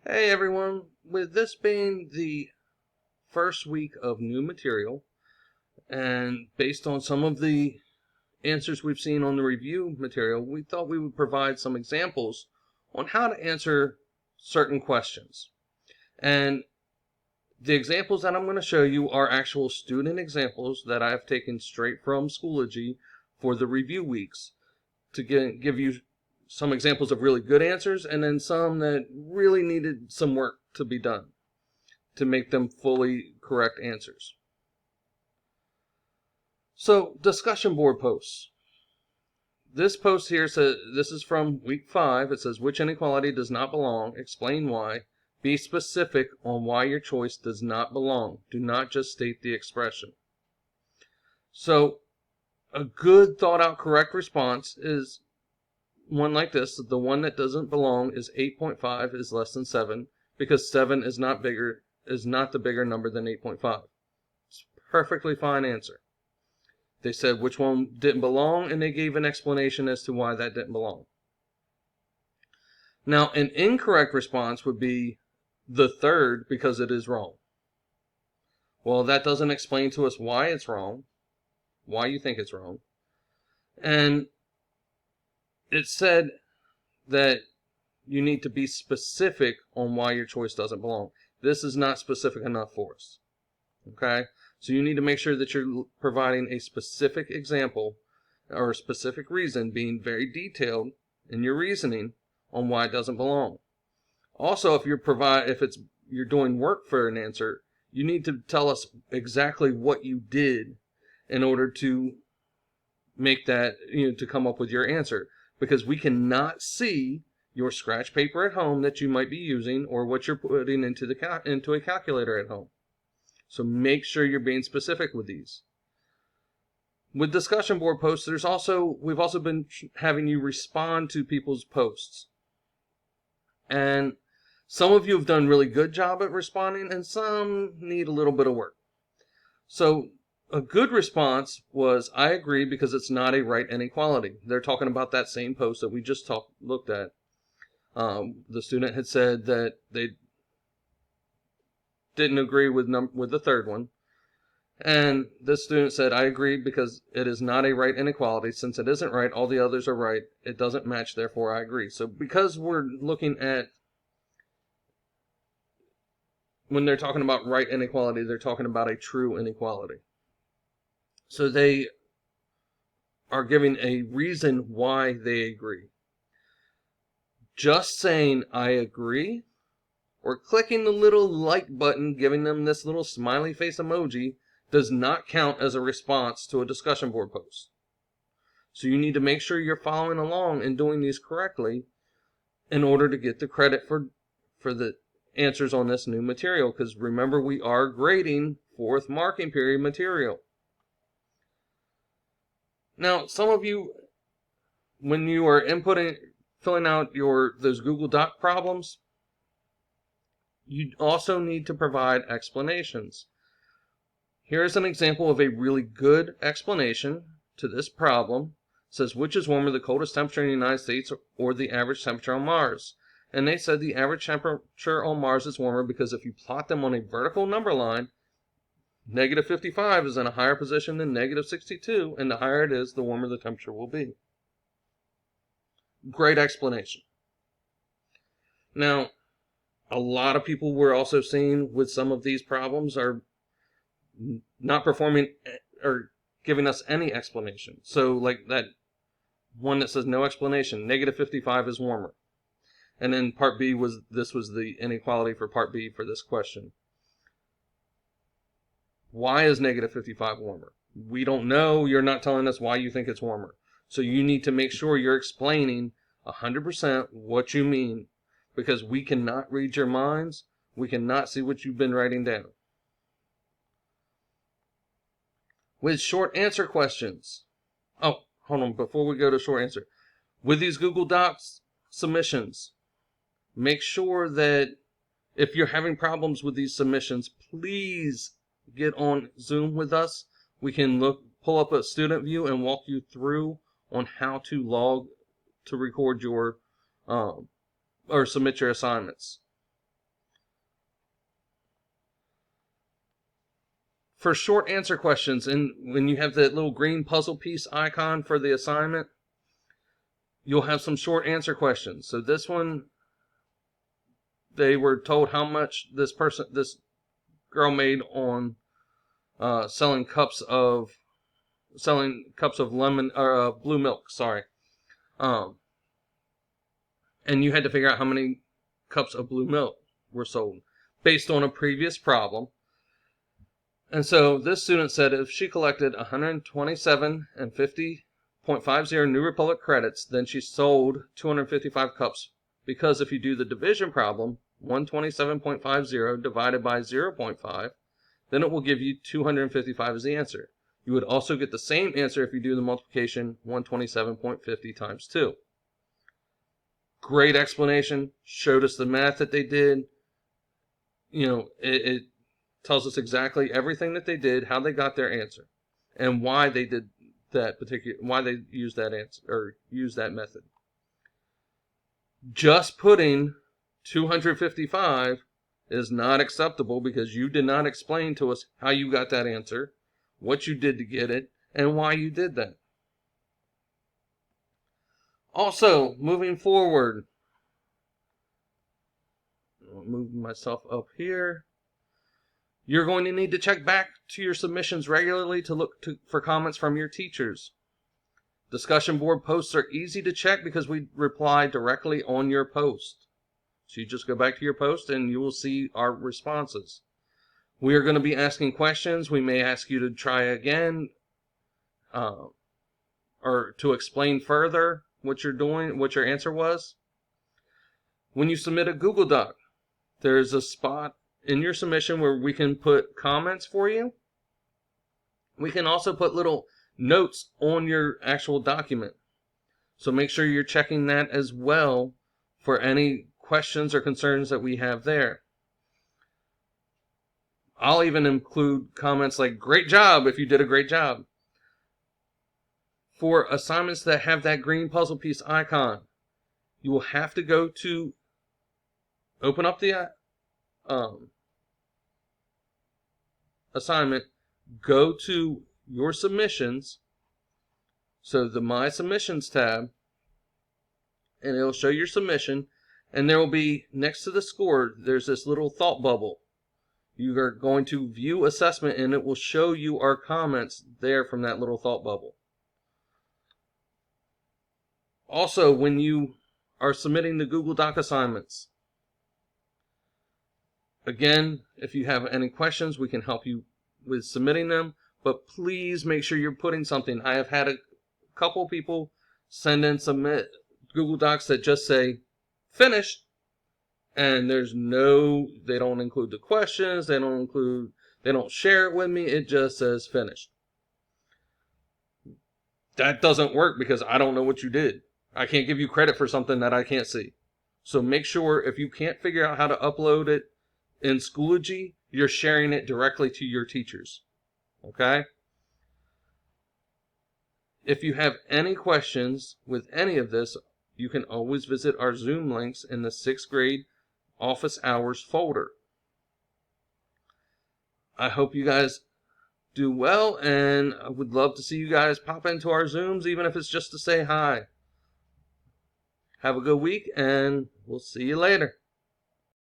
Hey everyone, with this being the first week of new material, and based on some of the answers we've seen on the review material, we thought we would provide some examples on how to answer certain questions. And the examples that I'm going to show you are actual student examples that I've taken straight from Schoology for the review weeks to give you some examples of really good answers and then some that really needed some work to be done to make them fully correct answers. So, discussion board posts. This post here says, this is from week 5. It says, which inequality does not belong? Explain why. Be specific on why your choice does not belong. Do not just state the expression. So, a good thought out correct response is one like this. The one that doesn't belong is 8.5 is less than 7 because 7 is not the bigger number than 8.5. It's a perfectly fine answer. They said which one didn't belong, and they gave an explanation as to why that didn't belong. Now, an incorrect response would be the third because it is wrong. Well, that doesn't explain to us why it's wrong, why you think it's wrong. And it said that you need to be specific on why your choice doesn't belong. This is not specific enough for us. Okay? So you need to make sure that you're providing a specific example or a specific reason, being very detailed in your reasoning on why it doesn't belong. Also, if you're doing work for an answer, you need to tell us exactly what you did in order to make that, to come up with your answer, because we cannot see your scratch paper at home that you might be using or what you're putting into a calculator at home. So make sure you're being specific with these. With discussion board posts, we've also been having you respond to people's posts. And some of you have done a really good job at responding, and some need a little bit of work. So a good response was, I agree because it's not a right inequality. They're talking about that same post that we just looked at. The student had said that they didn't agree with the third one. And this student said, I agree because it is not a right inequality. Since it isn't right, all the others are right. It doesn't match, therefore I agree. So because we're looking at, when they're talking about right inequality, they're talking about a true inequality. So they are giving a reason why they agree. Just saying, I agree, or clicking the little like button, giving them this little smiley face emoji, does not count as a response to a discussion board post. So you need to make sure you're following along and doing these correctly in order to get the credit for the answers on this new material. Because remember, we are grading 4th marking period material. Now, some of you, when you are filling out those Google Doc problems, you also need to provide explanations. Here's an example of a really good explanation to this problem. It says, which is warmer, the coldest temperature in the United States or the average temperature on Mars? And they said the average temperature on Mars is warmer because if you plot them on a vertical number line, negative 55 is in a higher position than negative 62, and the higher it is, the warmer the temperature will be. Great explanation. Now, a lot of people we're also seeing with some of these problems are not performing or giving us any explanation. So like that one that says no explanation, negative 55 is warmer. And then part B was the inequality for part B for this question. Why is negative 55 warmer? We don't know. You're not telling us why you think it's warmer. So you need to make sure you're explaining 100% what you mean, because we cannot read your minds. We cannot see what you've been writing down. With short answer questions. Oh, hold on. Before we go to short answer. With these Google Docs submissions, make sure that if you're having problems with these submissions, please get on Zoom with us. We can pull up a student view and walk you through on how to record your or submit your assignments. for short answer questions, and when you have that little green puzzle piece icon for the assignment, you'll have some short answer questions. So this one, they were told how much this girl made on selling cups of lemon or blue milk. Sorry, and you had to figure out how many cups of blue milk were sold based on a previous problem. And so this student said if she collected 127.50 New Republic credits, then she sold 255 cups. Because if you do the division problem, 127.50 divided by 0.5, then it will give you 255 as the answer. You would also get the same answer if you do the multiplication 127.50 times 2. Great explanation. Showed us the math that they did. It tells us exactly everything that they did, how they got their answer, and why they did why they used that answer or used that method. Just putting 255 is not acceptable because you did not explain to us how you got that answer, what you did to get it, and why you did that. Also, moving forward, I'll move myself up here. You're going to need to check back to your submissions regularly to look for comments from your teachers. Discussion board posts are easy to check because we reply directly on your post. So you just go back to your post and you will see our responses. We are going to be asking questions. We may ask you to try again or to explain further what you're doing, what your answer was. When you submit a Google Doc, there's a spot in your submission where we can put comments for you. We can also put little notes on your actual document. So make sure you're checking that as well for any questions or concerns that we have there. I'll even include comments like, great job, if you did a great job. For assignments that have that green puzzle piece icon, you will have to go to open up the assignment, go to your submissions, so the My Submissions tab, and it'll show your submission, and there will be, next to the score, there's this little thought bubble. You are going to view assessment, and it will show you our comments there from that little thought bubble. Also, when you are submitting the Google Doc assignments, again, if you have any questions, we can help you with submitting them, but please make sure you're putting something. I have had a couple people send in submit Google Docs that just say finished, and they don't include the questions, they don't share it with me, it just says finished. That doesn't work because I don't know what you did. I can't give you credit for something that I can't see. So make sure if you can't figure out how to upload it in Schoology, you're sharing it directly to your teachers. Okay? If you have any questions with any of this, you can always visit our Zoom links in the 6th grade office hours folder. I hope you guys do well, and I would love to see you guys pop into our Zooms, even if it's just to say hi. Have a good week, and we'll see you later.